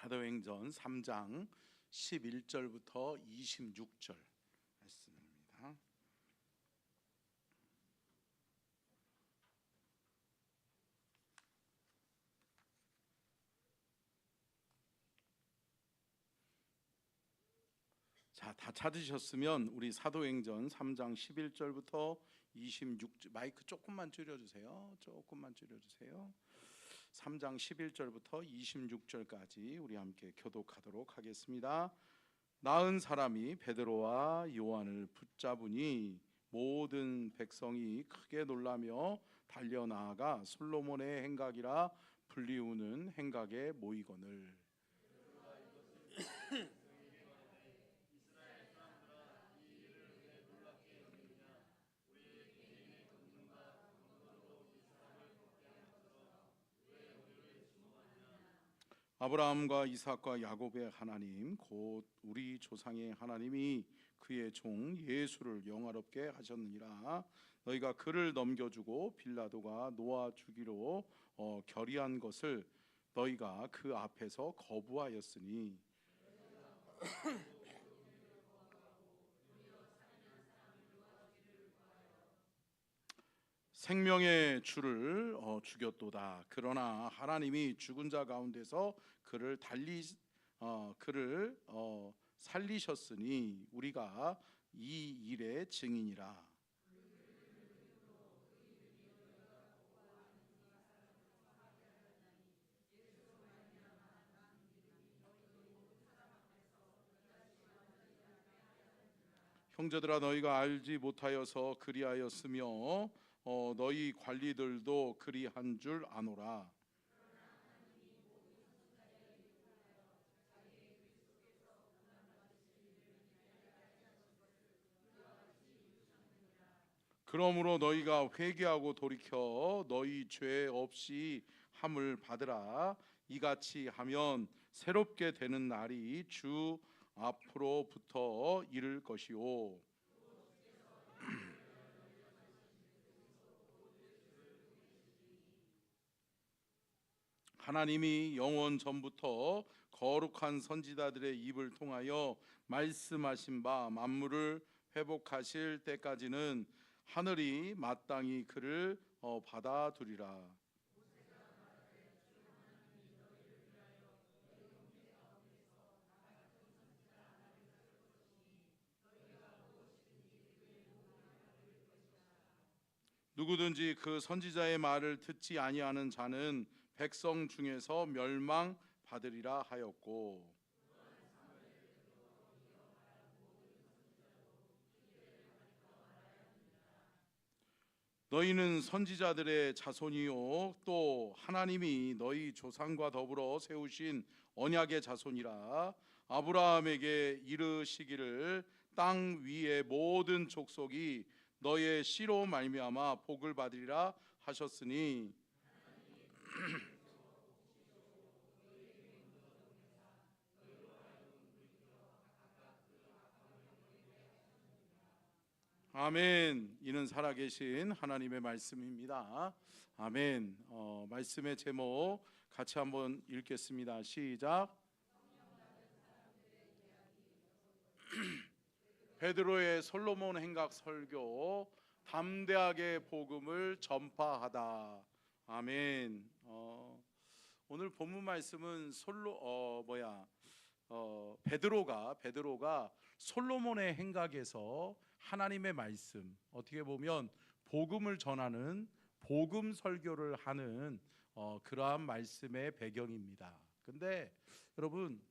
사도행전 3장 11절부터 26절 말씀입니다. 자, 다 찾으셨으면 우리 사도행전 3장 11절부터 26절, 마이크 조금만 줄여주세요. 3장 11절부터 26절까지 우리 함께 교독하도록 하겠습니다. 나은 사람이 베드로와 요한을 붙잡으니 모든 백성이 크게 놀라며 달려나아가 솔로몬의 행각이라 불리우는 행각에 모이거늘. 아브라함과 이삭과 야곱의 하나님 곧 우리 조상의 하나님이 그의 종 예수를 영화롭게 하셨느니라. 너희가 그를 넘겨주고 빌라도가 놓아 주기로 결의한 것을 너희가 그 앞에서 거부하였으니 생명의 주를 죽였도다. 그러나 하나님이 죽은 자 가운데서 그를 살리셨으니 우리가 이 일의 증인이라. 형제들아, 너희가 알지 못하여서 그리하였으며 너희 관리들도 그리한 줄 아노라. 그러므로 너희가 회개하고 돌이켜 너희 죄 없이 함을 받으라. 이같이 하면 새롭게 되는 날이 주 앞으로부터 이를 것이요 하나님이 영원 전부터 거룩한 선지자들의 입을 통하여 말씀하신 바 만물을 회복하실 때까지는 하늘이 마땅히 그를 받아두리라. 누구든지 그 선지자의 말을 듣지 아니하는 자는 백성 중에서 멸망받으리라 하였고, 너희는 선지자들의 자손이요 또 하나님이 너희 조상과 더불어 세우신 언약의 자손이라. 아브라함에게 이르시기를 땅 위의 모든 족속이 너의 씨로 말미암아 복을 받으리라 하셨으니 아멘. 이는 살아계신 하나님의 말씀입니다. 아멘. 말씀의 제목 같이 한번 읽겠습니다. 시작. 베드로의 솔로몬 행각 설교, 담대하게 복음을 전파하다. 아멘. 오늘 본문 말씀은 베드로가 솔로몬의 행각에서 하나님의 말씀, 어떻게 보면 복음을 전하는 복음 설교를 하는 그러한 말씀의 배경입니다. 근데 여러분,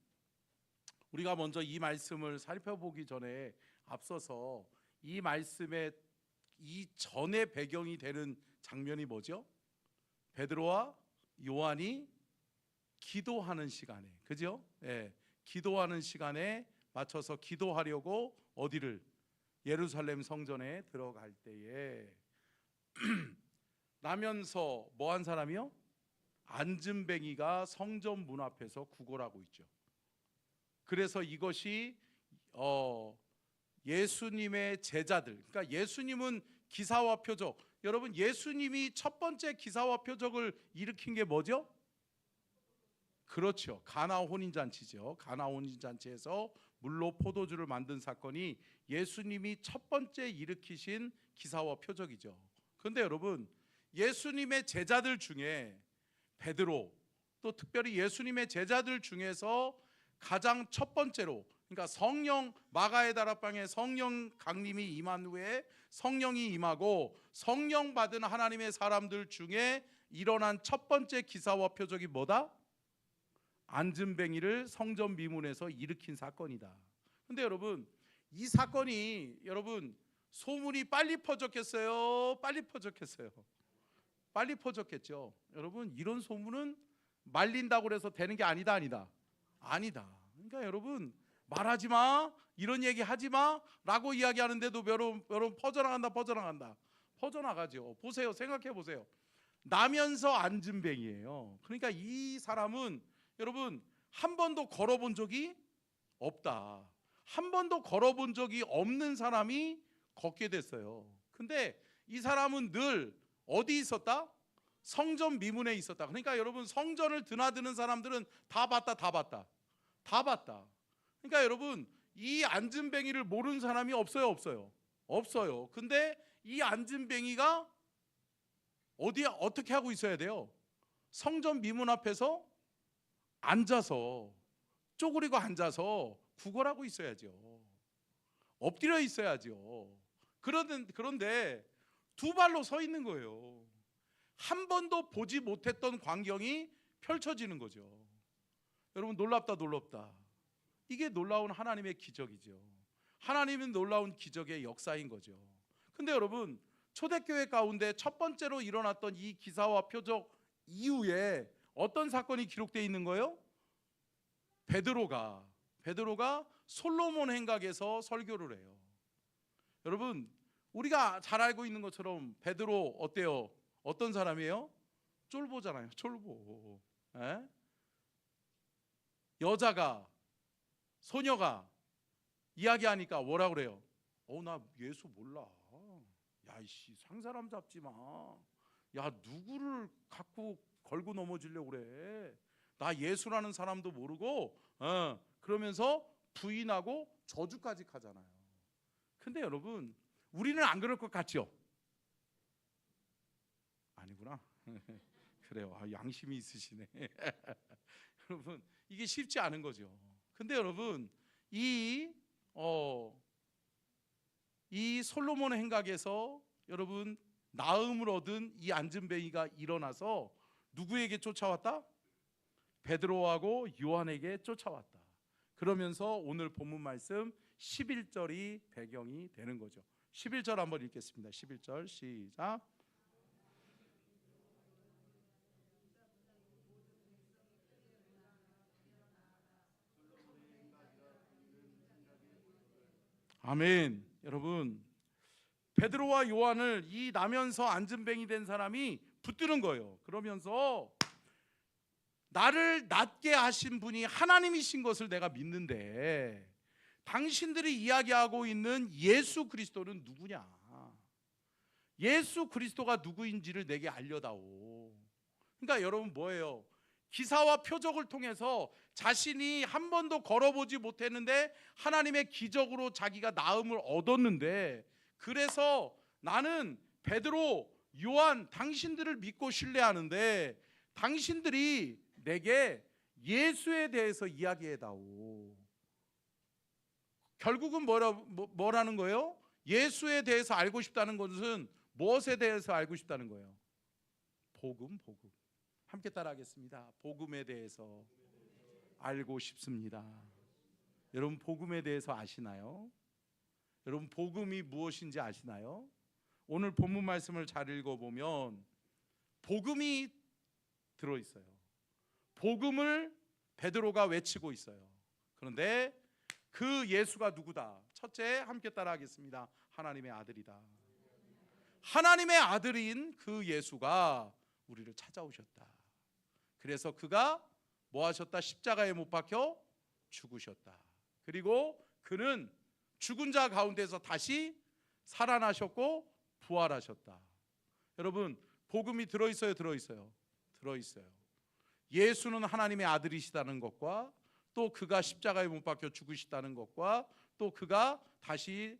우리가 먼저 이 말씀을 살펴보기 전에 앞서서 이 말씀의 이전의 배경이 되는 장면이 뭐죠? 베드로와 요한이 기도하는 시간에, 그죠? 예, 기도하는 시간에 맞춰서 기도하려고 어디를? 예루살렘 성전에 들어갈 때에 나면서 뭐 한 사람이요? 안진뱅이가 성전 문 앞에서 구걸하고 있죠. 그래서 이것이 예수님의 제자들, 그러니까 예수님은 기사와 표적, 여러분 예수님이 첫 번째 기사와 표적을 일으킨 게 뭐죠? 그렇죠. 가나 혼인잔치죠. 가나 혼인잔치에서 물로 포도주를 만든 사건이 예수님이 첫 번째 일으키신 기사와 표적이죠. 그런데 여러분, 예수님의 제자들 중에 베드로, 또 특별히 예수님의 제자들 중에서 가장 첫 번째로, 그러니까 성령, 마가의 다락방에 성령 강림이 임한 후에 성령이 임하고 성령 받은 하나님의 사람들 중에 일어난 첫 번째 기사와 표적이 뭐다? 안진뱅이를 성전 미문에서 일으킨 사건이다. 근데 여러분, 이 사건이 여러분 소문이 빨리 퍼졌겠어요? 빨리 퍼졌겠어요? 빨리 퍼졌겠죠. 여러분, 이런 소문은 말린다고 해서 되는 게 아니다. 아니다. 그러니까 여러분, 말하지 마, 이런 얘기 하지 마 라고 이야기하는데도 여러분 퍼져나가죠. 보세요, 생각해 보세요. 나면서 안진뱅이에요. 그러니까 이 사람은 여러분 한 번도 걸어본 적이 없다. 한 번도 걸어본 적이 없는 사람이 걷게 됐어요. 근데 이 사람은 늘 어디 있었다? 성전 미문에 있었다. 그러니까 여러분, 성전을 드나드는 사람들은 다 봤다. 그러니까 여러분, 이 안진뱅이를 모르는 사람이 없어요? 없어요. 근데 이 안진뱅이가 어디에 어떻게 하고 있어야 돼요? 성전 미문 앞에서 앉아서, 쪼그리고 앉아서 구걸하고 있어야죠. 엎드려 있어야죠. 그런데 두 발로 서 있는 거예요. 한 번도 보지 못했던 광경이 펼쳐지는 거죠. 여러분, 놀랍다. 이게 놀라운 하나님의 기적이죠. 하나님은 놀라운 기적의 역사인 거죠. 근데 여러분, 초대교회 가운데 첫 번째로 일어났던 이 기사와 표적 이후에 어떤 사건이 기록되어 있는 거예요? 베드로가 솔로몬 행각에서 설교를 해요. 여러분, 우리가 잘 알고 있는 것처럼 베드로 어때요? 어떤 사람이에요? 쫄보잖아요. 쫄보. 에? 여자가, 소녀가 이야기하니까 뭐라 그래요? 나 예수 몰라. 야, 이씨, 상사람 잡지 마. 야, 누구를 갖고 걸고 넘어지려고 그래? 나 예수라는 사람도 모르고, 그러면서 부인하고 저주까지 하잖아요. 근데 여러분, 우리는 안 그럴 것 같죠? 아니구나. 그래요. 양심이 있으시네. 여러분, 이게 쉽지 않은 거죠. 근데 여러분, 이 솔로몬 행각에서 여러분 나음을 얻은 이 안진뱅이가 일어나서 누구에게 쫓아왔다? 베드로하고 요한에게 쫓아왔다. 그러면서 오늘 본문 말씀 11절이 배경이 되는 거죠. 11절 한번 읽겠습니다. 11절 시작. 아멘. 여러분, 베드로와 요한을 이 나면서 안진뱅이 된 사람이 붙드는 거예요. 그러면서 나를 낫게 하신 분이 하나님이신 것을 내가 믿는데 당신들이 이야기하고 있는 예수 그리스도는 누구냐? 예수 그리스도가 누구인지를 내게 알려다오. 그러니까 여러분, 뭐예요? 기사와 표적을 통해서 자신이 한 번도 걸어보지 못했는데 하나님의 기적으로 자기가 나음을 얻었는데, 그래서 나는 베드로, 요한, 당신들을 믿고 신뢰하는데 당신들이 내게 예수에 대해서 이야기해다오. 결국은 뭐라는 거예요? 예수에 대해서 알고 싶다는 것은 무엇에 대해서 알고 싶다는 거예요? 복음. 함께 따라하겠습니다. 복음에 대해서 알고 싶습니다. 여러분, 복음에 대해서 아시나요? 여러분, 복음이 무엇인지 아시나요? 오늘 본문 말씀을 잘 읽어보면 복음이 들어있어요. 복음을 베드로가 외치고 있어요. 그런데 그 예수가 누구다? 첫째, 함께 따라하겠습니다. 하나님의 아들이다. 하나님의 아들인 그 예수가 우리를 찾아오셨다. 그래서 그가 뭐 하셨다? 십자가에 못 박혀 죽으셨다. 그리고 그는 죽은 자 가운데서 다시 살아나셨고 부활하셨다. 여러분, 복음이 들어있어요? 들어있어요. 예수는 하나님의 아들이시다는 것과 또 그가 십자가에 못 박혀 죽으시다는 것과 또 그가 다시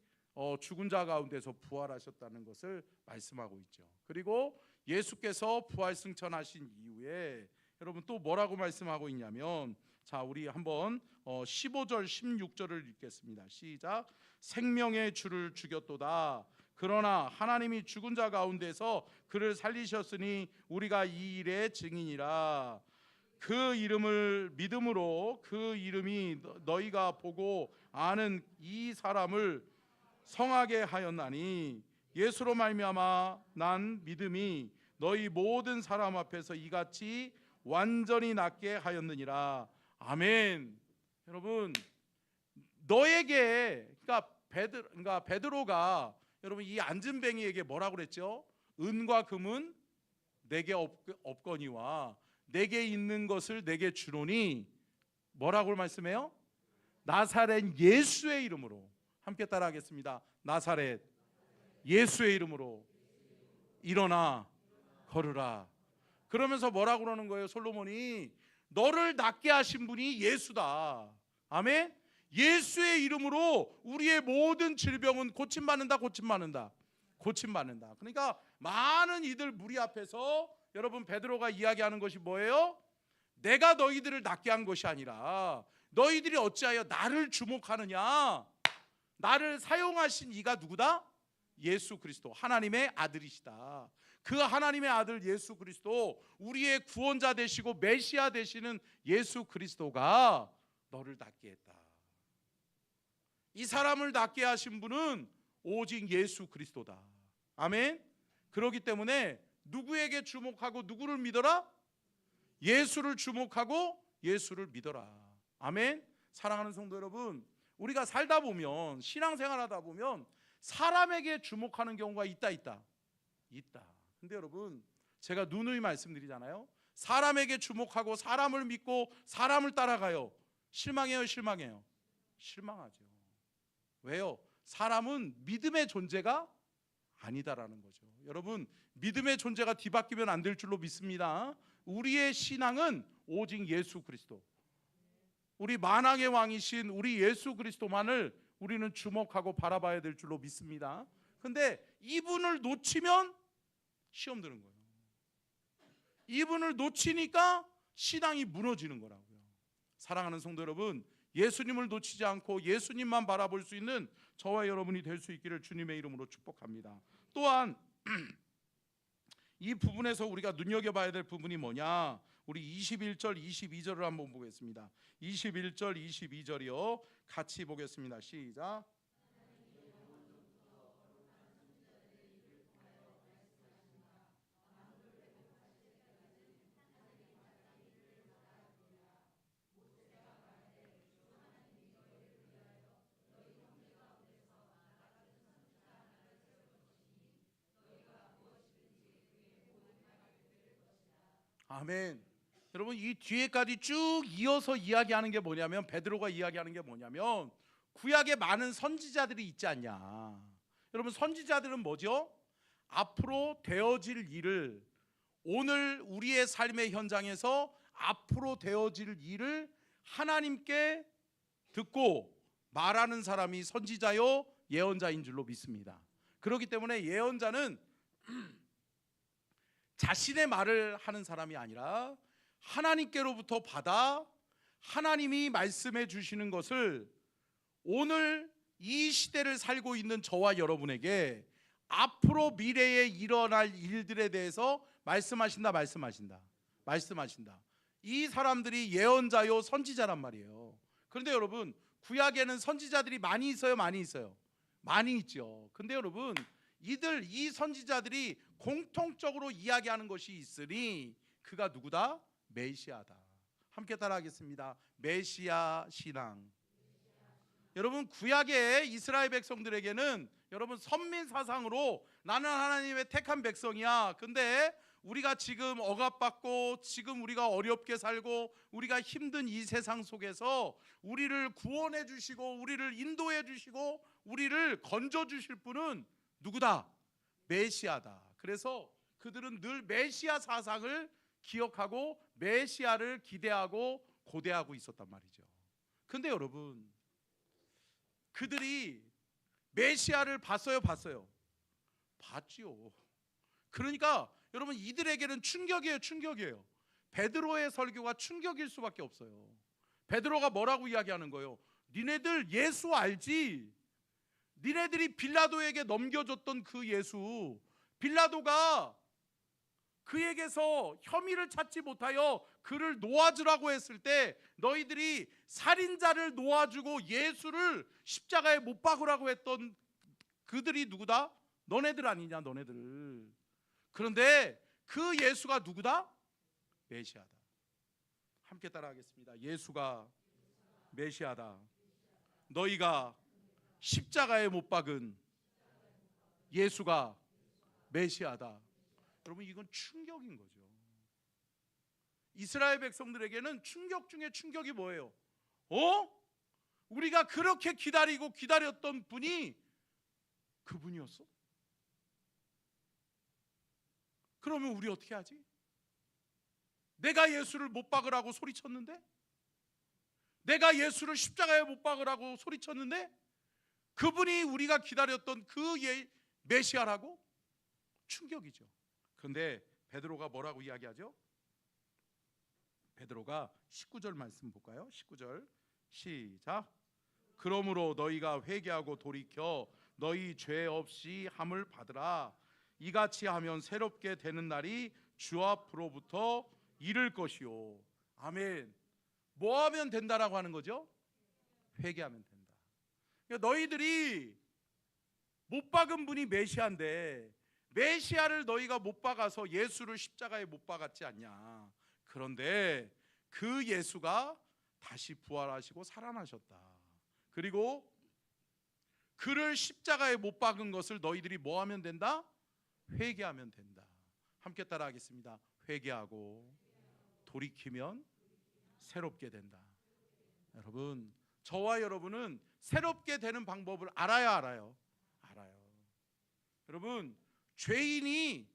죽은 자 가운데서 부활하셨다는 것을 말씀하고 있죠. 그리고 예수께서 부활 승천하신 이후에 여러분 또 뭐라고 말씀하고 있냐면, 자 우리 한번 15절 16절을 읽겠습니다. 시작. 생명의 주를 죽였도다. 그러나 하나님이 죽은 자 가운데서 그를 살리셨으니 우리가 이 일의 증인이라. 그 이름을 믿음으로 그 이름이 너희가 보고 아는 이 사람을 성하게 하였나니 예수로 말미암아 난 믿음이 너희 모든 사람 앞에서 이같이 완전히 낫게 하였느니라. 아멘. 여러분 너에게 그러니까 베드로가 여러분 이 안진뱅이에게 뭐라고 그랬죠? 은과 금은 내게 없거니와 내게 있는 것을 내게 주노니 뭐라고 말씀해요? 나사렛 예수의 이름으로. 함께 따라하겠습니다. 나사렛 예수의 이름으로 일어나 걸으라. 그러면서 뭐라고 그러는 거예요? 솔로몬이 너를 낫게 하신 분이 예수다. 아멘. 예수의 이름으로 우리의 모든 질병은 고침받는다. 고침받는다. 그러니까 많은 이들 무리 앞에서 여러분 베드로가 이야기하는 것이 뭐예요? 내가 너희들을 낫게 한 것이 아니라 너희들이 어찌하여 나를 주목하느냐. 나를 사용하신 이가 누구다? 예수 그리스도, 하나님의 아들이시다. 그 하나님의 아들 예수 그리스도, 우리의 구원자 되시고 메시아 되시는 예수 그리스도가 너를 낫게 했다. 이 사람을 낫게 하신 분은 오직 예수 그리스도다. 아멘. 그렇기 때문에 누구에게 주목하고 누구를 믿어라? 예수를 주목하고 예수를 믿어라. 아멘. 사랑하는 성도 여러분, 우리가 살다 보면, 신앙생활하다 보면 사람에게 주목하는 경우가 있다. 근데 여러분 제가 누누이 말씀드리잖아요. 사람에게 주목하고 사람을 믿고 사람을 따라가요. 실망해요? 실망하죠. 왜요? 사람은 믿음의 존재가 아니다라는 거죠. 여러분 믿음의 존재가 뒤바뀌면 안 될 줄로 믿습니다. 우리의 신앙은 오직 예수 그리스도, 우리 만왕의 왕이신 우리 예수 그리스도만을 우리는 주목하고 바라봐야 될 줄로 믿습니다. 근데 이분을 놓치면 시험 드는 거예요. 이분을 놓치니까 신앙이 무너지는 거라고요. 사랑하는 성도 여러분, 예수님을 놓치지 않고 예수님만 바라볼 수 있는 저와 여러분이 될 수 있기를 주님의 이름으로 축복합니다. 또한 이 부분에서 우리가 눈여겨봐야 될 부분이 뭐냐? 우리 21절 22절을 한번 보겠습니다. 21절 22절이요 같이 보겠습니다. 시작. 아멘. 여러분 이 뒤에까지 쭉 이어서 이야기하는 게 뭐냐면, 베드로가 이야기하는 게 뭐냐면, 구약에 많은 선지자들이 있지 않냐. 여러분 선지자들은 뭐죠? 앞으로 되어질 일을, 오늘 우리의 삶의 현장에서 앞으로 되어질 일을 하나님께 듣고 말하는 사람이 선지자요 예언자인 줄로 믿습니다. 그렇기 때문에 예언자는 자신의 말을 하는 사람이 아니라 하나님께로부터 받아 하나님이 말씀해 주시는 것을 오늘 이 시대를 살고 있는 저와 여러분에게 앞으로 미래에 일어날 일들에 대해서 말씀하신다. 이 사람들이 예언자요 선지자란 말이에요. 그런데 여러분 구약에는 선지자들이 많이 있어요? 많이 있죠. 근데 여러분 이 선지자들이 공통적으로 이야기하는 것이 있으니 그가 누구다? 메시아다. 함께 따라하겠습니다. 메시아 신앙. 여러분 구약의 이스라엘 백성들에게는 여러분 선민 사상으로 나는 하나님의 택한 백성이야. 근데 우리가 지금 억압받고 지금 우리가 어렵게 살고 우리가 힘든 이 세상 속에서 우리를 구원해 주시고 우리를 인도해 주시고 우리를 건져 주실 분은 누구다? 메시아다. 그래서 그들은 늘 메시아 사상을 기억하고 메시아를 기대하고 고대하고 있었단 말이죠. 근데 여러분, 그들이 메시아를 봤어요, 봤어요? 봤지요. 그러니까 여러분, 이들에게는 충격이에요, 충격이에요. 베드로의 설교가 충격일 수밖에 없어요. 베드로가 뭐라고 이야기하는 거예요? 니네들 예수 알지? 니네들이 빌라도에게 넘겨줬던 그 예수, 빌라도가 그에게서 혐의를 찾지 못하여 그를 놓아주라고 했을 때 너희들이 살인자를 놓아주고 예수를 십자가에 못 박으라고 했던 그들이 누구다? 너네들 아니냐, 너네들. 그런데 그 예수가 누구다? 메시아다. 함께 따라하겠습니다. 예수가 메시아다. 너희가 십자가에 못 박은 예수가 메시아다. 여러분, 이건 충격인 거죠. 이스라엘 백성들에게는 충격 중에 충격이 뭐예요? 우리가 그렇게 기다리고 기다렸던 분이 그분이었어? 그러면 우리 어떻게 하지? 내가 예수를 못 박으라고 소리쳤는데, 내가 예수를 십자가에 못 박으라고 소리쳤는데 그분이 우리가 기다렸던 그 메시아라고? 충격이죠. 그런데 베드로가 뭐라고 이야기하죠? 베드로가 19절 말씀 볼까요? 19절 시작. 그러므로 너희가 회개하고 돌이켜 너희 죄 없이 함을 받으라. 이같이 하면 새롭게 되는 날이 주 앞으로부터 이를 것이요. 아멘. 뭐 하면 된다라고 하는 거죠? 회개하면 된다. 그러니까 너희들이 못 박은 분이 메시아인데 메시아를 너희가 못 박아서 예수를 십자가에 못 박았지 않냐. 그런데 그 예수가 다시 부활하시고 살아나셨다. 그리고 그를 십자가에 못 박은 것을 너희들이 뭐 하면 된다? 회개하면 된다. 함께 따라하겠습니다. 회개하고 돌이키면 새롭게 된다. 여러분, 저와 여러분은 새롭게 되는 방법을 알아요? 알아요. 여러분, 죄인이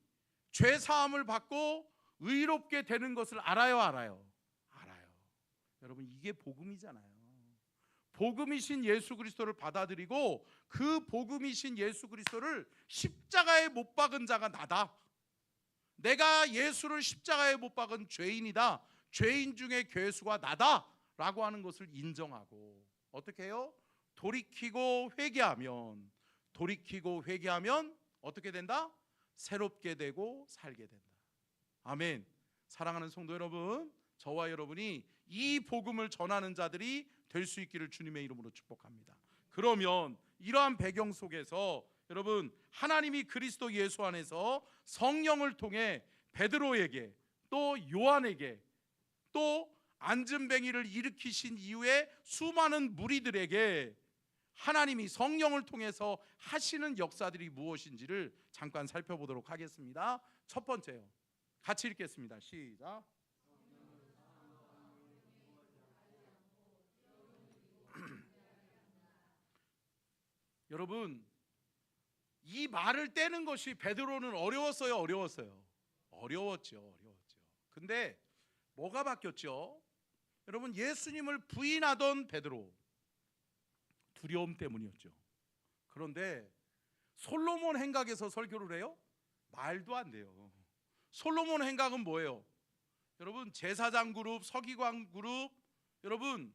죄 사함을 받고 의롭게 되는 것을 알아요? 여러분, 이게 복음이잖아요. 복음이신 예수 그리스도를 받아들이고 그 복음이신 예수 그리스도를 십자가에 못 박은 자가 나다. 내가 예수를 십자가에 못 박은 죄인이다. 죄인 중에 괴수가 나다 라고 하는 것을 인정하고 어떻게 해요? 돌이키고 회개하면 어떻게 된다? 새롭게 되고 살게 된다. 아멘. 사랑하는 성도 여러분, 저와 여러분이 이 복음을 전하는 자들이 될 수 있기를 주님의 이름으로 축복합니다. 그러면 이러한 배경 속에서 여러분, 하나님이 그리스도 예수 안에서 성령을 통해 베드로에게 또 요한에게 또 안진뱅이를 일으키신 이후에 수많은 무리들에게 하나님이 성령을 통해서 하시는 역사들이 무엇인지를 잠깐 살펴보도록 하겠습니다. 첫 번째요. 같이 읽겠습니다. 시작. 여러분, 이 말을 떼는 것이 베드로는 어려웠어요? 어려웠죠. 근데 뭐가 바뀌었죠? 여러분, 예수님을 부인하던 베드로, 두려움 때문이었죠. 그런데 솔로몬 행각에서 설교를 해요? 말도 안 돼요. 솔로몬 행각은 뭐예요? 여러분, 제사장 그룹, 서기관 그룹, 여러분,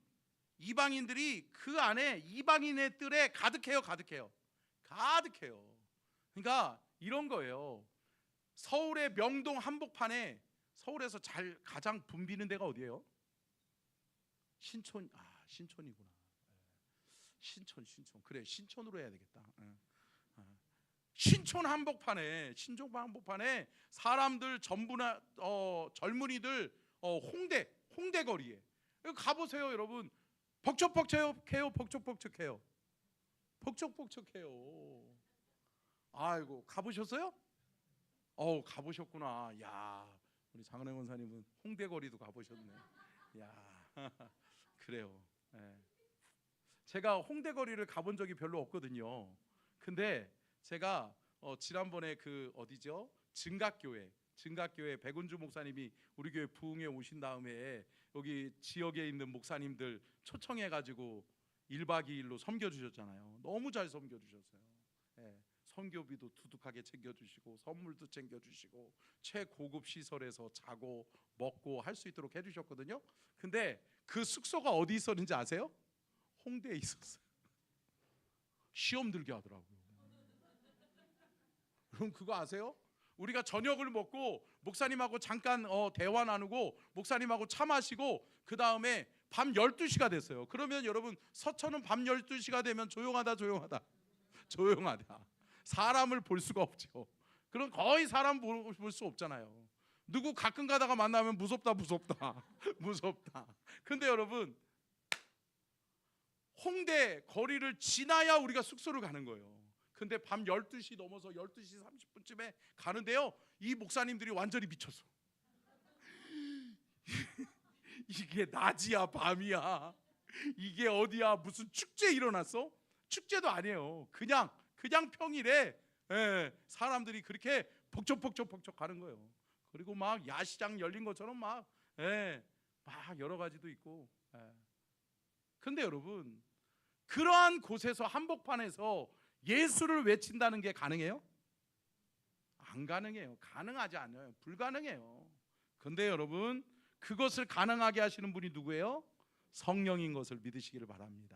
이방인들이 그 안에 이방인의 뜰에 가득해요. 그러니까 이런 거예요. 서울의 명동 한복판에, 서울에서 가장 붐비는 데가 어디예요? 신촌이구나. 신촌. 그래, 신촌으로 해야 되겠다. 신촌 한복판에 사람들 전부나 젊은이들 홍대 거리에 가보세요. 여러분, 벅적벅적해요. 아이고, 가보셨어요? 가보셨구나. 야, 우리 장은혜 원사님은 홍대 거리도 가보셨네. 야, 그래요. 제가 홍대 거리를 가본 적이 별로 없거든요. 근데 제가 지난번에 그 어디죠? 증각교회 증각교회 백운주 목사님이 우리 교회 부흥에 오신 다음에 여기 지역에 있는 목사님들 초청해 가지고 1박 2일로 섬겨주셨잖아요. 너무 잘 섬겨주셨어요. 예, 선교비도 두둑하게 챙겨주시고 선물도 챙겨주시고 최고급 시설에서 자고 먹고 할 수 있도록 해주셨거든요. 근데 그 숙소가 어디 있었는지 아세요? 홍대에 있었어요. 시험 들게 하더라고요. 그럼 그거 아세요? 우리가 저녁을 먹고 목사님하고 잠깐 대화 나누고 목사님하고 차 마시고 그 다음에 밤 12시가 됐어요. 그러면 여러분 서천은 밤 12시가 되면 조용하다 조용하다. 사람을 볼 수가 없죠. 그럼 거의 사람 볼 수 없잖아요. 누구 가끔 가다가 만나면 무섭다 무섭다. 근데 여러분 홍대 거리를 지나야 우리가 숙소를 가는 거예요. 근데 밤 12시 넘어서 12시 30분쯤에 가는데요, 이 목사님들이 완전히 미쳤어. 이게 낮이야 밤이야, 이게 어디야, 무슨 축제 일어났어? 축제도 아니에요. 그냥 평일에 사람들이 그렇게 폭촉 가는 거예요. 그리고 막 야시장 열린 것처럼 막 여러 가지도 있고. 근데 여러분 그러한 곳에서 한복판에서 예수를 외친다는 게 가능해요? 안 가능해요. 가능하지 않아요. 불가능해요. 근데 여러분 그것을 가능하게 하시는 분이 누구예요? 성령인 것을 믿으시기를 바랍니다.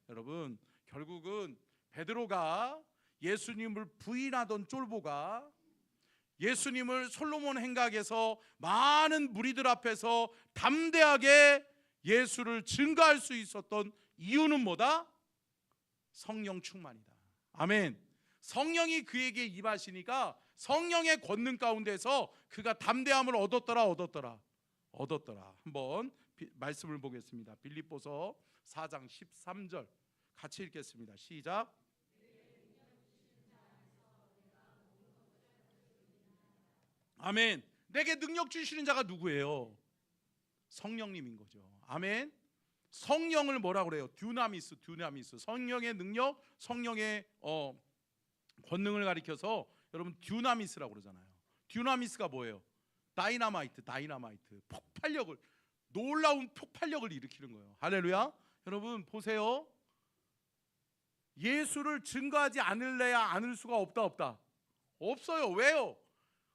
여러분 결국은 베드로가 예수님을 부인하던 쫄보가 예수님을 솔로몬 행각에서 많은 무리들 앞에서 담대하게 예수를 증거할 수 있었던 이유는 뭐다? 성령 충만이다. 아멘. 성령이 그에게 임하시니까 성령의 권능 가운데서 그가 담대함을 얻었더라. 한번 말씀을 보겠습니다. 빌립보서 4장 13절 같이 읽겠습니다. 시작. 아멘. 내게 능력 주시는 자가 누구예요? 성령님인 거죠. 아멘. 성령을 뭐라고 그래요? 듀나미스. 성령의 능력, 성령의 권능을 가리켜서 여러분 듀나미스라고 그러잖아요. 듀나미스가 뭐예요? 다이나마이트. 폭발력을, 놀라운 폭발력을 일으키는 거예요. 할렐루야. 여러분 보세요. 예수를 증거하지 않을래야 않을 수가 없다. 없어요. 왜요?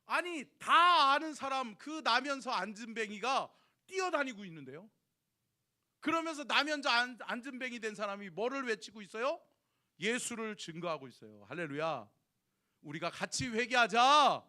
아니 다 아는 사람, 그 나면서 안진뱅이가 뛰어다니고 있는데요. 그러면서 나면서 안진뱅이 된 사람이 뭐를 외치고 있어요? 예수를 증거하고 있어요. 할렐루야. 우리가 같이 회개하자.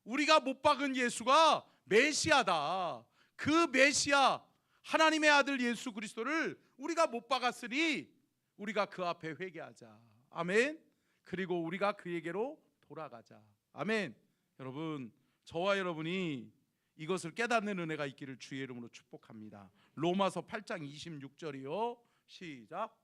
우리가 못 박은 예수가 메시아다. 그 메시아 하나님의 아들 예수 그리스도를 우리가 못 박았으니 우리가 그 앞에 회개하자. 아멘. 그리고 우리가 그에게로 돌아가자. 아멘. 여러분 저와 여러분이 이것을 깨닫는 은혜가 있기를 주의 이름으로 축복합니다. 로마서 8장 26절이요. 시작.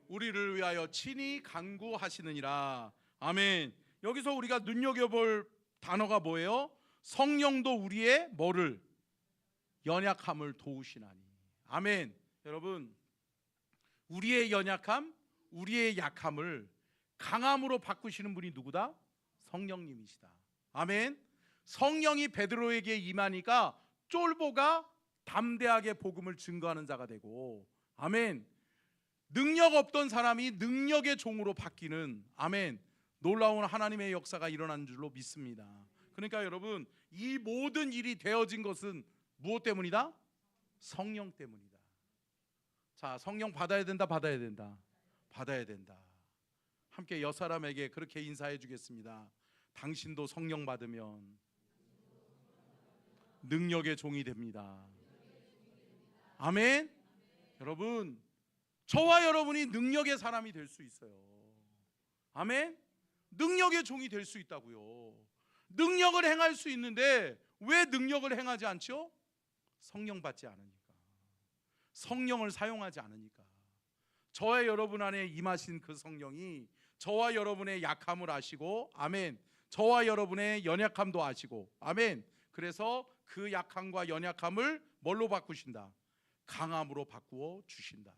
우리를 위하여 친히 간구하시느니라. 아멘. 여기서 우리가 눈여겨볼 단어가 뭐예요? 성령도 우리의 뭐를? 연약함을 도우시나니. 아멘. 여러분 우리의 연약함, 우리의 약함을 강함으로 바꾸시는 분이 누구다? 성령님이시다. 아멘. 성령이 베드로에게 임하니까 쫄보가 담대하게 복음을 증거하는 자가 되고, 아멘. 능력 없던 사람이 능력의 종으로 바뀌는, 아멘, 놀라운 하나님의 역사가 일어난 줄로 믿습니다. 그러니까 여러분 이 모든 일이 되어진 것은 무엇 때문이다? 성령 때문이다. 자, 성령 받아야 된다. 함께 옆 사람에게 그렇게 인사해 주겠습니다. 당신도 성령 받으면 능력의 종이 됩니다. 아멘. 여러분 저와 여러분이 능력의 사람이 될 수 있어요. 아멘. 능력의 종이 될 수 있다고요. 능력을 행할 수 있는데 왜 능력을 행하지 않죠? 성령 받지 않으니까, 성령을 사용하지 않으니까. 저와 여러분 안에 임하신 그 성령이 저와 여러분의 약함을 아시고, 아멘, 저와 여러분의 연약함도 아시고, 아멘, 그래서 그 약함과 연약함을 뭘로 바꾸신다? 강함으로 바꾸어 주신다.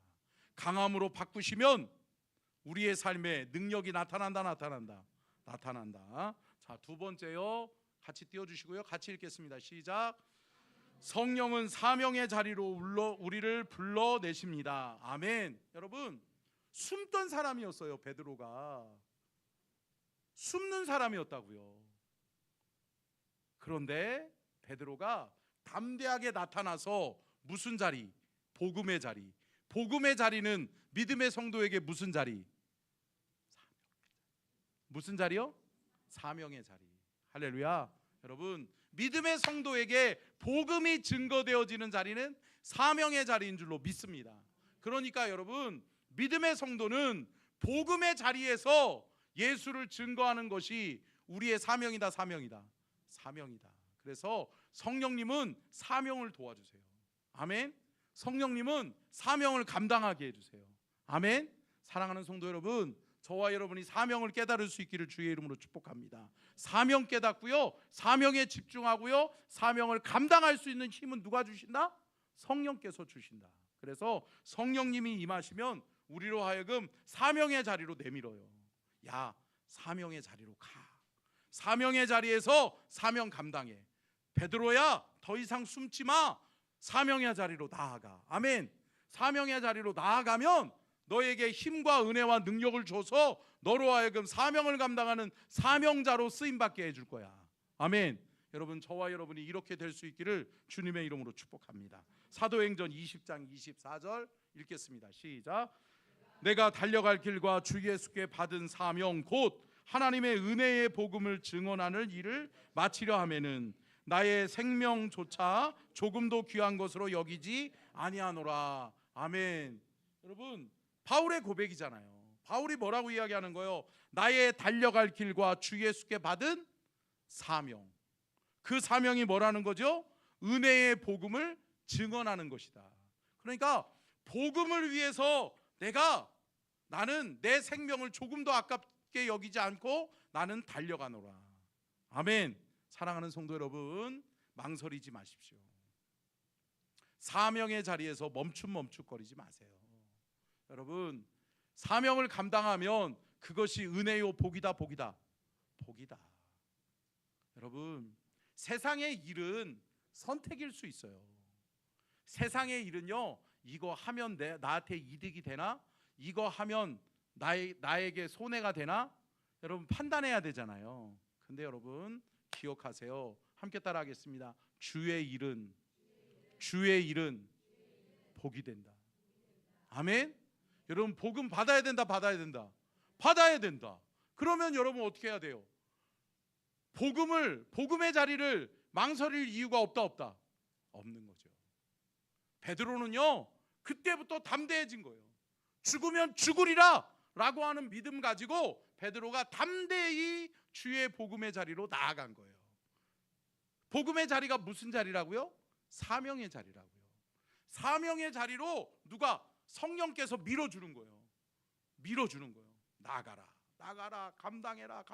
강함으로 바꾸시면 우리의 삶에 능력이 나타난다. 자, 두 번째요. 같이 띄워주시고요. 같이 읽겠습니다. 시작. 성령은 사명의 자리로 우리를 불러내십니다. 아멘. 여러분, 숨던 사람이었어요. 베드로가 숨는 사람이었다고요. 그런데 베드로가 담대하게 나타나서 무슨 자리? 복음의 자리. 복음의 자리는 믿음의 성도에게 무슨 자리? 무슨 자리요? 사명의 자리. 할렐루야. 여러분, 믿음의 성도에게 복음이 증거되어지는 자리는 사명의 자리인 줄로 믿습니다. 그러니까 여러분, 믿음의 성도는 복음의 자리에서 예수를 증거하는 것이 우리의 사명이다. 사명이다. 그래서 성령님은 사명을 도와주세요. 아멘. 성령님은 사명을 감당하게 해주세요. 아멘. 사랑하는 성도 여러분, 저와 여러분이 사명을 깨달을 수 있기를 주의 이름으로 축복합니다. 사명 깨닫고요, 사명에 집중하고요, 사명을 감당할 수 있는 힘은 누가 주신다? 성령께서 주신다. 그래서 성령님이 임하시면 우리로 하여금 사명의 자리로 내밀어요. 야, 사명의 자리로 가. 사명의 자리에서 사명 감당해. 베드로야, 더 이상 숨지 마. 사명의 자리로 나아가. 아멘. 사명의 자리로 나아가면 너에게 힘과 은혜와 능력을 줘서 너로 하여금 사명을 감당하는 사명자로 쓰임받게 해줄 거야. 아멘. 여러분, 저와 여러분이 이렇게 될 수 있기를 주님의 이름으로 축복합니다. 사도행전 20장 24절 읽겠습니다. 시작. 내가 달려갈 길과 주 예수께 받은 사명 곧 하나님의 은혜의 복음을 증언하는 일을 마치려 하면은 나의 생명조차 조금도 귀한 것으로 여기지 아니하노라. 아멘. 여러분, 바울의 고백이잖아요. 바울이 뭐라고 이야기하는 거예요? 나의 달려갈 길과 주 예수께 받은 사명. 그 사명이 뭐라는 거죠? 은혜의 복음을 증언하는 것이다. 그러니까 복음을 위해서 나는 내 생명을 조금도 아깝게 여기지 않고 나는 달려가노라. 아멘. 사랑하는 성도 여러분, 망설이지 마십시오. 사명의 자리에서 멈춤거리지 마세요. 여러분, 사명을 감당하면 그것이 은혜요 복이다. 여러분, 세상의 일은 선택일 수 있어요. 세상의 일은요, 이거 하면 나한테 이득이 되나? 이거 하면 나에게 손해가 되나? 여러분, 판단해야 되잖아요. 근데 여러분, 기억하세요. 함께 따라하겠습니다. 주의 일은 복이 된다. 아멘. 여러분, 복음 받아야 된다. 그러면 여러분 어떻게 해야 돼요? 복음의 자리를 망설일 이유가 없다. 없는 거죠. 베드로는요, 그때부터 담대해진 거예요. 죽으면 죽으리라 라고 하는 믿음 가지고 베드로가 담대히 주의 복음의 자리로 나아간 거예요. 복음의 자리가 무슨 자리라고요? 사명의 자리라고요. 사명의 자리로 누가? 성령께서 밀어주는 거예요. 나가라, 감당해라.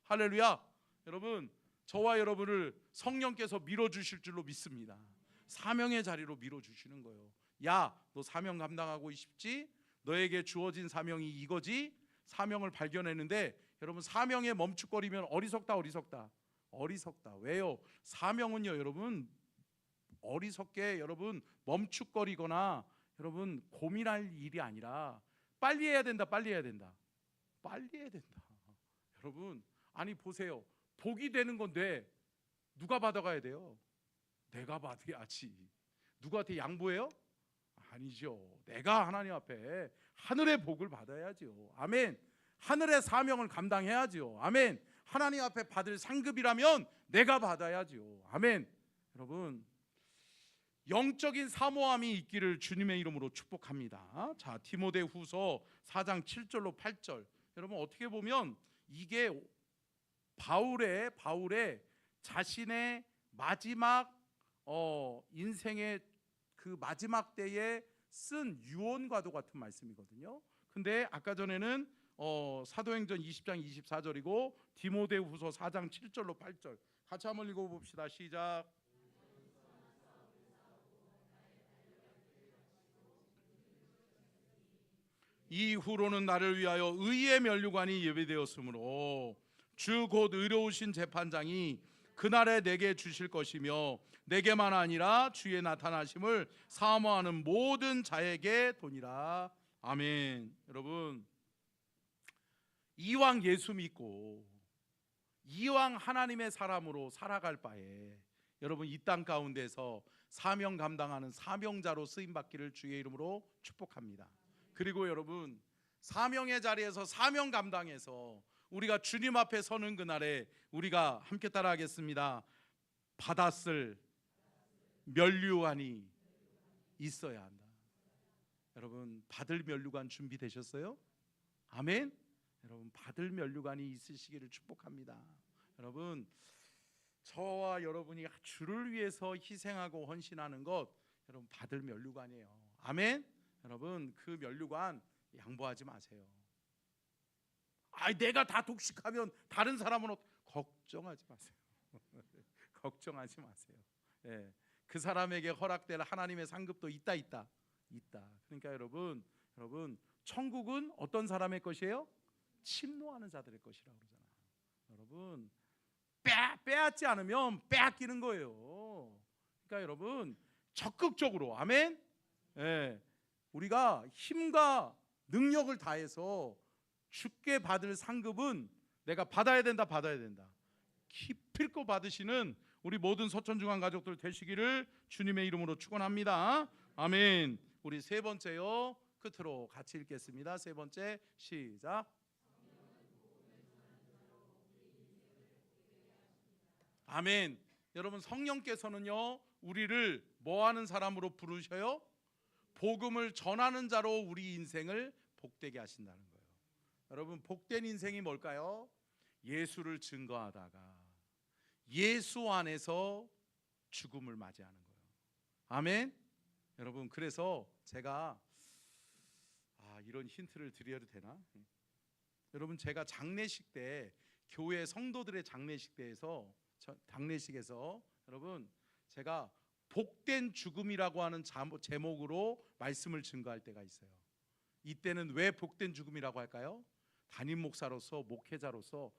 할렐루야. 여러분, 저와 여러분을 성령께서 밀어주실 줄로 믿습니다. 사명의 자리로 밀어주시는 거예요. 야, 너 사명 감당하고 싶지? 너에게 주어진 사명이 이거지? 사명을 발견했는데, 여러분, 사명에 멈칫거리면 어리석다. 왜요? 사명은요, 여러분, 어리석게 여러분 멈칫거리거나 여러분 고민할 일이 아니라 빨리 해야 된다. 여러분, 아니 보세요. 복이 되는 건데 누가 받아가야 돼요? 내가 받아야지. 누구한테 양보해요? 아니죠. 내가 하나님 앞에 하늘의 복을 받아야죠. 아멘. 하늘의 사명을 감당해야죠. 아멘. 하나님 앞에 받을 상급이라면 내가 받아야죠. 아멘. 여러분, 영적인 사모함이 있기를 주님의 이름으로 축복합니다. 자, 디모데후서 4장 7절로 8절. 여러분, 어떻게 보면 이게 바울의 자신의 마지막 인생의 그 마지막 때에 쓴 유언과도 같은 말씀이거든요. 근데 아까 전에는 사도행전 20장 24절이고 디모데후서 4장 7절로 8절 같이 한번 읽어봅시다. 시작. 이후로는 나를 위하여 의의 면류관이 예비되었으므로 주 곧 의로우신 재판장이 그날에 내게 주실 것이며 내게만 아니라 주의 나타나심을 사모하는 모든 자에게 도니라. 아멘. 여러분, 이왕 예수 믿고 이왕 하나님의 사람으로 살아갈 바에 여러분 이 땅 가운데서 사명 감당하는 사명자로 쓰임 받기를 주의 이름으로 축복합니다. 그리고 여러분, 사명의 자리에서 사명 감당해서 우리가 주님 앞에 서는 그날에 우리가 함께 따라하겠습니다. 받았을 면류관이 있어야 한다. 여러분, 받을 면류관 준비되셨어요? 아멘. 여러분, 받을 면류관이 있으시기를 축복합니다. 여러분, 저와 여러분이 주를 위해서 희생하고 헌신하는 것, 여러분 받을 면류관이에요. 아멘. 여러분, 그 면류관 양보하지 마세요. 내가 다 독식하면 다른 사람은 걱정하지 마세요. 걱정하지 마세요. 예, 그 사람에게 허락될 하나님의 상급도 있다. 그러니까 여러분 천국은 어떤 사람의 것이에요? 침노하는 자들의 것이라고 그러잖아요. 여러분, 빼앗지 않으면 빼앗기는 거예요. 그러니까 여러분 적극적으로, 아멘. 예, 우리가 힘과 능력을 다해서 주께 받을 상급은 내가 받아야 된다. 기필코 받으시는 우리 모든 서천중앙 가족들 되시기를 주님의 이름으로 축원합니다. 아멘. 우리 세 번째요, 끝으로 같이 읽겠습니다. 세 번째, 시작. 아멘. 여러분, 성령께서는요 우리를 뭐하는 사람으로 부르셔요? 복음을 전하는 자로 우리 인생을 복되게 하신다는 거예요. 여러분, 복된 인생이 뭘까요? 예수를 증거하다가 예수 안에서 죽음을 맞이하는 거예요. 아멘. 여러분, 그래서 제가 이런 힌트를 드려도 되나? 여러분, 제가 장례식 때, 교회 성도들의 장례식에서 여러분 제가 복된 죽음이라고 하는 제목으로 말씀을 증거할 때가 있어요. 이때는 왜 복된 죽음이라고 할까요? 담임 목사로서, 목회자로서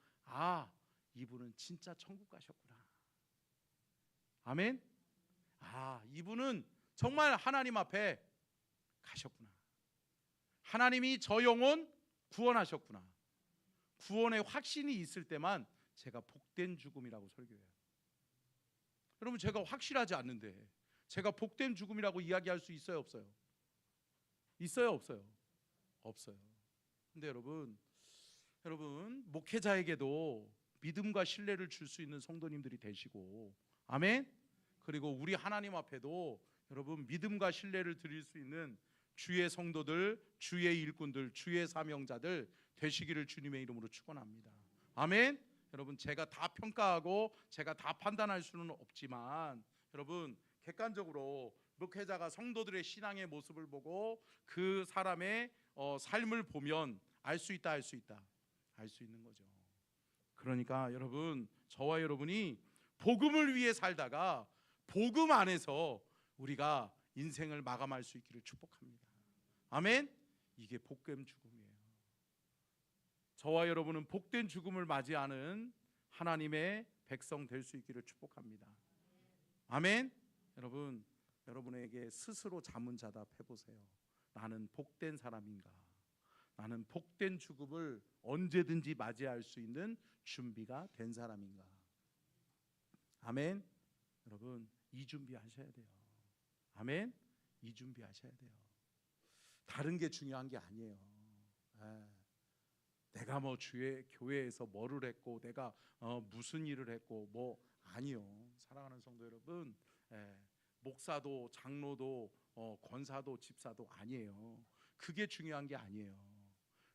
이분은 진짜 천국 가셨구나. 아멘. 이분은 정말 하나님 앞에 가셨구나. 하나님이 저 영혼 구원하셨구나. 구원의 확신이 있을 때만 제가 복된 죽음이라고 설교해요. 여러분, 제가 확실하지 않는데 제가 복된 죽음이라고 이야기할 수 있어요, 없어요? 있어요, 없어요? 없어요. 근데 여러분 목회자에게도 믿음과 신뢰를 줄 수 있는 성도님들이 되시고, 아멘. 그리고 우리 하나님 앞에도 여러분 믿음과 신뢰를 드릴 수 있는 주의 성도들, 주의 일꾼들, 주의 사명자들 되시기를 주님의 이름으로 축원합니다. 아멘. 여러분, 제가 다 평가하고 제가 다 판단할 수는 없지만 여러분 객관적으로 목회자가 성도들의 신앙의 모습을 보고 그 사람의 삶을 보면 알 수 있다. 알 수 있는 거죠. 그러니까 여러분, 저와 여러분이 복음을 위해 살다가 복음 안에서 우리가 인생을 마감할 수 있기를 축복합니다. 아멘. 이게 복된 죽음이에요. 저와 여러분은 복된 죽음을 맞이하는 하나님의 백성 될 수 있기를 축복합니다. 아멘. 여러분, 여러분에게 스스로 자문자답해 보세요. 나는 복된 사람인가? 나는 복된 죽음을 언제든지 맞이할 수 있는 준비가 된 사람인가? 아멘. 여러분, 이 준비하셔야 돼요. 아멘. 이 준비하셔야 돼요. 다른 게 중요한 게 아니에요. 내가 뭐 교회에서 뭐를 했고 내가 무슨 일을 했고 아니요. 사랑하는 성도 여러분, 목사도 장로도 권사도 집사도 아니에요. 그게 중요한 게 아니에요.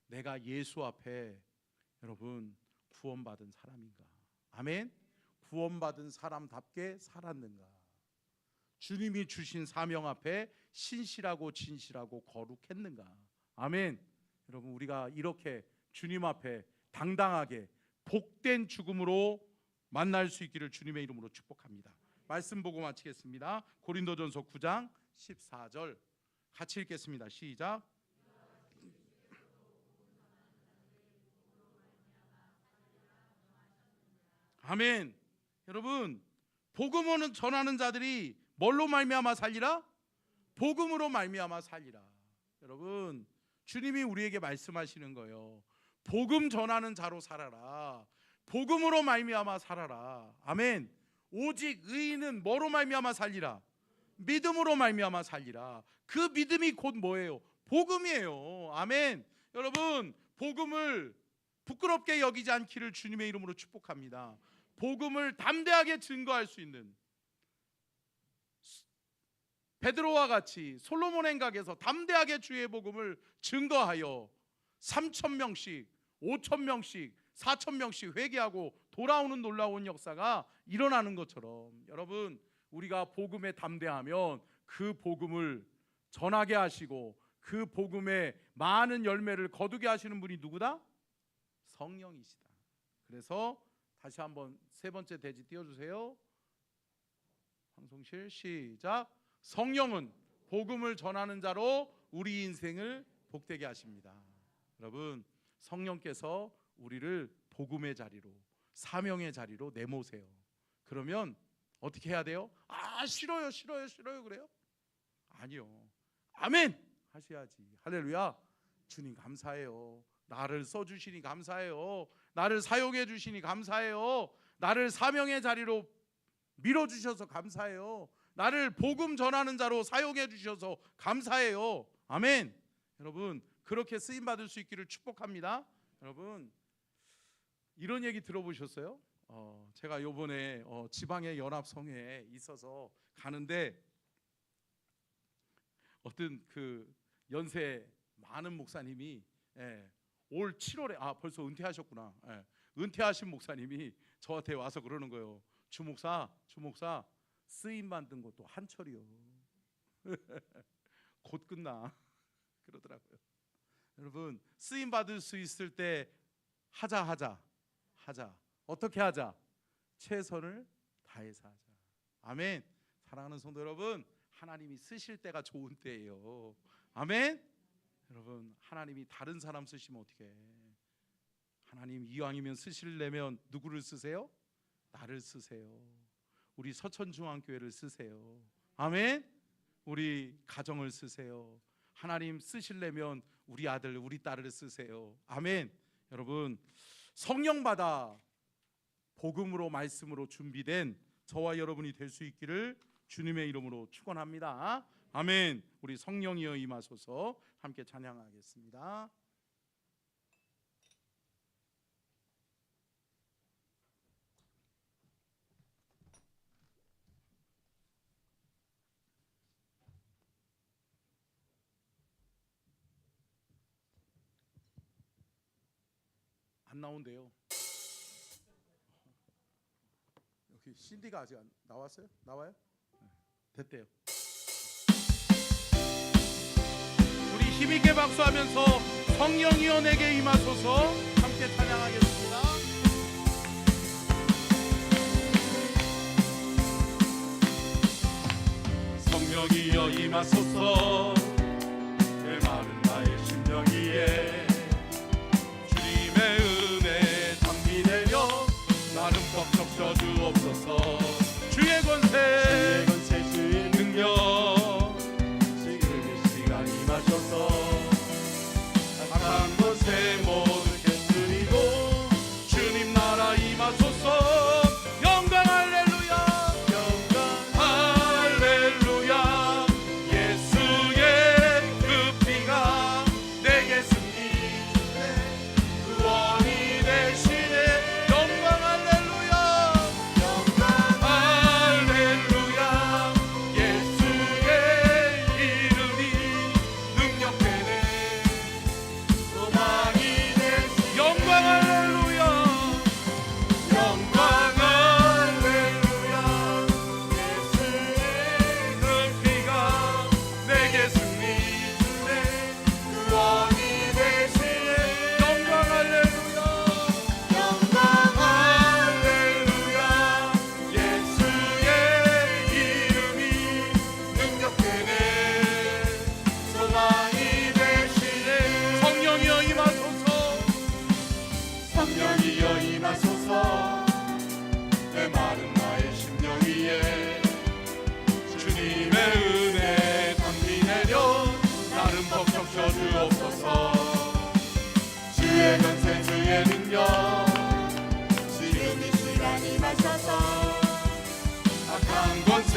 내가 예수 앞에 여러분 구원받은 사람인가? 아멘. 구원받은 사람답게 살았는가? 주님이 주신 사명 앞에 신실하고 진실하고 거룩했는가? 아멘. 여러분, 우리가 이렇게 주님 앞에 당당하게 복된 죽음으로 만날 수 있기를 주님의 이름으로 축복합니다. 말씀 보고 마치겠습니다. 고린도전서 9장 14절 같이 읽겠습니다. 시작. 아멘. 여러분, 복음을 전하는 자들이 뭘로 말미암아 살리라? 복음으로 말미암아 살리라. 여러분, 주님이 우리에게 말씀하시는 거예요. 복음 전하는 자로 살아라. 복음으로 말미암아 살아라. 아멘. 오직 의인은 뭐로 말미암아 살리라? 믿음으로 말미암아 살리라. 그 믿음이 곧 뭐예요? 복음이에요. 아멘. 여러분, 복음을 부끄럽게 여기지 않기를 주님의 이름으로 축복합니다. 복음을 담대하게 증거할 수 있는, 베드로와 같이 솔로몬 행각에서 담대하게 주의 복음을 증거하여 3,000명씩 5,000명씩 4,000명씩 회개하고 돌아오는 놀라운 역사가 일어나는 것처럼, 여러분, 우리가 복음에 담대하면 그 복음을 전하게 하시고 그 복음에 많은 열매를 거두게 하시는 분이 누구다? 성령이시다. 그래서 다시 한번 세 번째 대지 띄워주세요. 방송실 시작. 성령은 복음을 전하는 자로 우리 인생을 복되게 하십니다. 여러분, 성령께서 우리를 복음의 자리로, 사명의 자리로 내모세요. 그러면 어떻게 해야 돼요? 아, 싫어요 그래요? 아니요. 아멘 하셔야지. 할렐루야. 주님 감사해요. 나를 써주시니 감사해요. 나를 사용해 주시니 감사해요. 나를 사명의 자리로 밀어주셔서 감사해요. 나를 복음 전하는 자로 사용해 주셔서 감사해요. 아멘. 여러분, 그렇게 쓰임받을 수 있기를 축복합니다. 여러분, 이런 얘기 들어보셨어요? 제가 요번에 지방의 연합성회에 있어서 가는데, 어떤 그 연세 많은 목사님이 올 7월에 벌써 은퇴하셨구나. 은퇴하신 목사님이 저한테 와서 그러는 거예요. 주 목사 쓰임 받는 것도 한철이요. 곧 끝나 그러더라고요. 여러분, 쓰임 받을 수 있을 때 하자. 어떻게 하자? 최선을 다해서 하자. 아멘. 사랑하는 성도 여러분, 하나님이 쓰실 때가 좋은 때예요. 아멘. 여러분, 하나님이 다른 사람 쓰시면 어떻게 해? 하나님 이왕이면 쓰시려면 누구를 쓰세요? 나를 쓰세요. 우리 서천중앙교회를 쓰세요. 아멘. 우리 가정을 쓰세요. 하나님 쓰시려면 우리 아들 우리 딸을 쓰세요. 아멘. 여러분, 성령 받아 복음으로 말씀으로 준비된 저와 여러분이 될 수 있기를 주님의 이름으로 축원합니다. 아멘. 우리 성령이여 임하소서. 함께 찬양하겠습니다. 안 나온대요. 여기 CD가 아직 안 나왔어요? 나와요? 됐대요. 우리 힘있게 박수하면서 성령이여 내게 임하소서 함께 찬양하겠습니다. 성령이여 임하소서 내 마른 나의 심령 위에 주님의 은혜 담비 내려 나를 벅적 펴주옵소서. 주의 권세 주의 능력 지금 이 시간 임하셔서 악한 것에 모두 깨뜨리고 주님 나라 임하소서. 영광 할렐루야 영광 할렐루야. 예수의 그 피가 내게 승리 구원이 되시네. 영광 할렐루야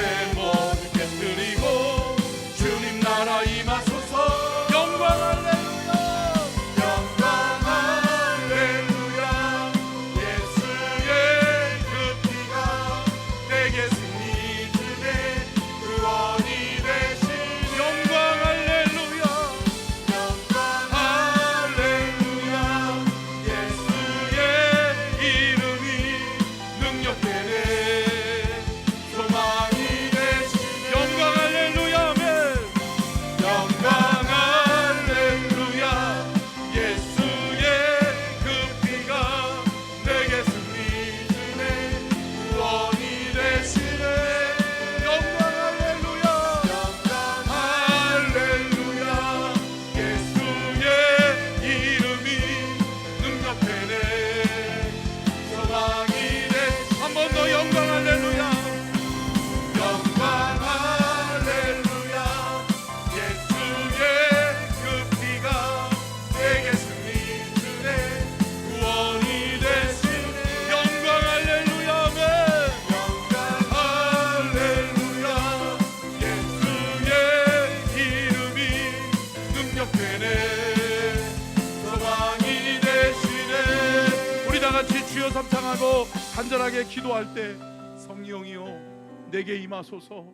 곳에 모두 깨뜨리고 주님 나라 임하소서. 영광 할렐루야, 영광 할렐루야. 예수의 그 피가 내게 승리 주네 구원이 되신. 영광 할렐루야, 영광 할렐루야. 예수의 이름이 능력되네 소망이 되신. 영광 할렐루야, 아멘. 영광 할렐루야. 예수의 그 피가 내게 승리 주네 구원이 되시네. 영광 할렐루야, 영광 할렐루야. 예수의 이름이 능력되네 소망이 돼. 한 번 더 영광 할렐루야, 영광 할렐루야. 예수의 그 피가 내게 승리 주네 구원이 되시네. 영광 할렐루야, 아멘. 영광 할렐루야. 예수의 이름이 능력되네 소망이 되시네. 우리 다 같이 주여 삼창하고 간절하게 기도할 때 성령이여 내게 임하소서.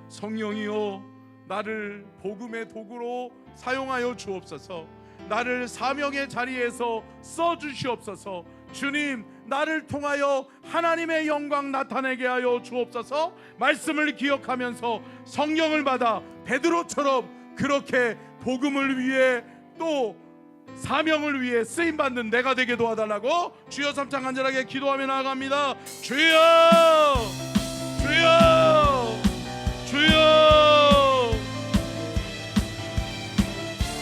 성령이여 나를 복음의 도구로 사용하여 주옵소서. 나를 사명의 자리에서 써주시옵소서. 주님 나를 통하여 하나님의 영광 나타내게 하여 주옵소서. 말씀을 기억하면서 성령을 받아 베드로처럼 그렇게 복음을 위해 또 사명을 위해 쓰임받는 내가 되게 도와달라고 주여 삼창 간절하게 기도하며 나아갑니다. 주여 주여 주여.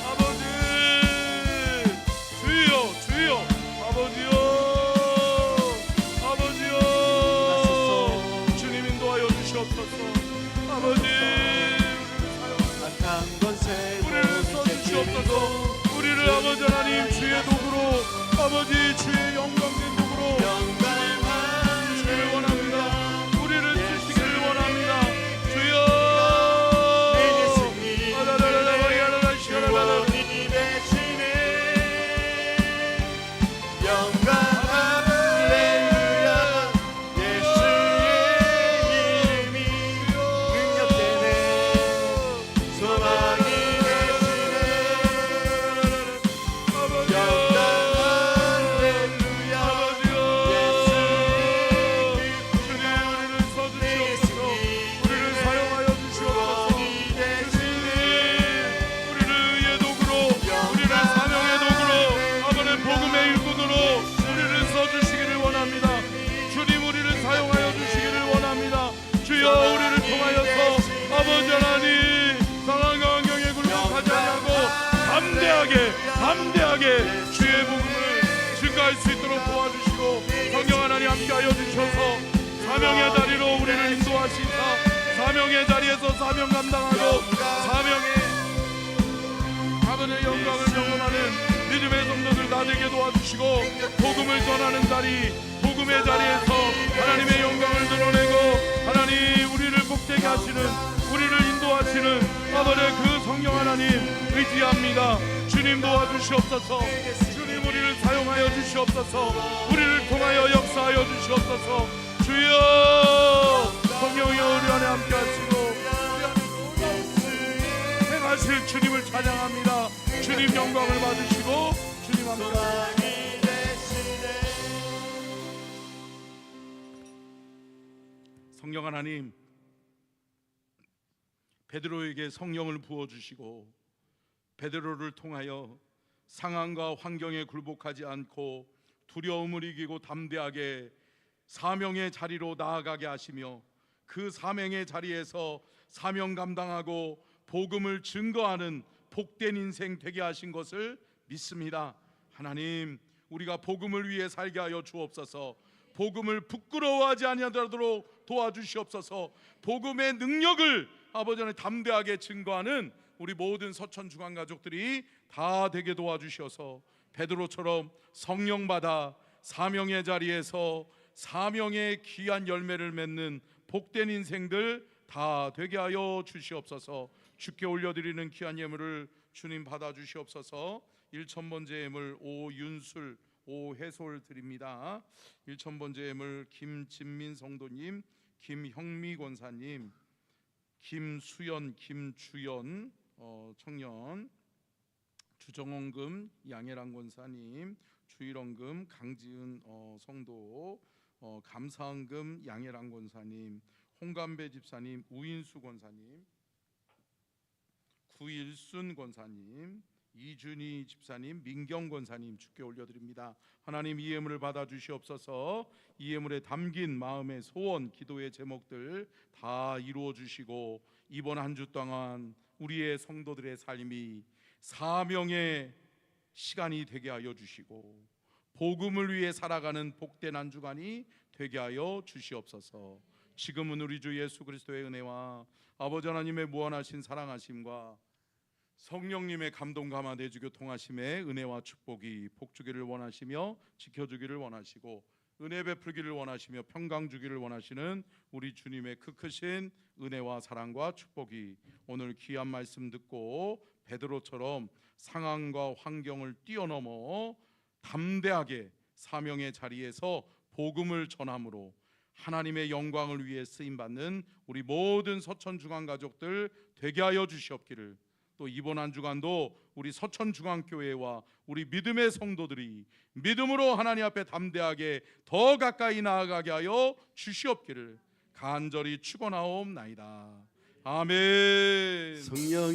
아버지 주여 주여. 아버지요 아버지요. 주님 인도하여 주시옵소서. 아버지 우리를 써주시옵소서. 우리를 아버지 하나님 주의 도구로 아버지 주의 영광된 도구로 주시기를 원합니다. 우리를 쓰시기를 원합니다. 주여 담대하게 주의 복음을 증거할 수 있도록 도와주시고 성령 하나님 함께하여 주셔서 사명의 자리로 우리를 인도하시사 사명의 자리에서 사명 감당하고 사명의 아버지의 영광을 경험하는 믿음의 성도들 다 되게 도와주시고 복음을 전하는 자리 복음의 자리에서 하나님의 영광을 드러내고 하나님 우리를 복되게 하시는 우리를 인도하시는 아버지의 그 성령 하나님 의지합니다. 주님 도와주시옵소서. 주님 우리를 사용하여 주시옵소서. 우리를 통하여 역사하여 주시옵소서. 주여 성령이여 우리 안에 함께 하시고 행하실 주님을 찬양합니다. 주님 영광을 받으시고 주님 함께 하시고 성령 하나님 베드로에게 성령을 부어주시고 베드로를 통하여 상황과 환경에 굴복하지 않고 두려움을 이기고 담대하게 사명의 자리로 나아가게 하시며 그 사명의 자리에서 사명 감당하고 복음을 증거하는 복된 인생 되게 하신 것을 믿습니다. 하나님 우리가 복음을 위해 살게 하여 주옵소서. 복음을 부끄러워하지 아니하도록 도와주시옵소서. 복음의 능력을 아버지는 담대하게 증거하는 우리 모든 서천 중앙 가족들이 다 되게 도와주셔서 베드로처럼 성령 받아 사명의 자리에서 사명의 귀한 열매를 맺는 복된 인생들 다 되게 하여 주시옵소서. 주께 올려드리는 귀한 예물을 주님 받아 주시옵소서. 1000번째 예물 오윤술 오해솔 드립니다. 1000번째 예물 김진민 성도님, 김형미 권사님, 김수연, 김주연 청년, 주정원금 양혜란 권사님, 주일원금 강지은 성도, 감사원금 양혜란 권사님, 홍감배 집사님, 우인수 권사님, 구일순 권사님, 이준희 집사님, 민경 권사님 주께 올려드립니다. 하나님 이 예물을 받아 주시옵소서. 이 예물에 담긴 마음의 소원, 기도의 제목들 다 이루어 주시고 이번 한 주 동안 우리의 성도들의 삶이 사명의 시간이 되게 하여 주시고 복음을 위해 살아가는 복된 한 주간이 되게 하여 주시옵소서. 지금은 우리 주 예수 그리스도의 은혜와 아버지 하나님의 무한하신 사랑하심과 성령님의 감동 감화 내주교 통하심의 은혜와 축복이 복주기를 원하시며 지켜주기를 원하시고 은혜 베풀기를 원하시며 평강 주기를 원하시는 우리 주님의 크신 은혜와 사랑과 축복이 오늘 귀한 말씀 듣고 베드로처럼 상황과 환경을 뛰어넘어 담대하게 사명의 자리에서 복음을 전함으로 하나님의 영광을 위해 쓰임받는 우리 모든 서천중앙 가족들 되게 하여 주시옵기를, 또 이번 한 주간도 우리 서천중앙교회와 우리 믿음의 성도들이 믿음으로 하나님 앞에 담대하게 더 가까이 나아가게 하여 주시옵기를 간절히 축원하옵나이다. 아멘. 성령이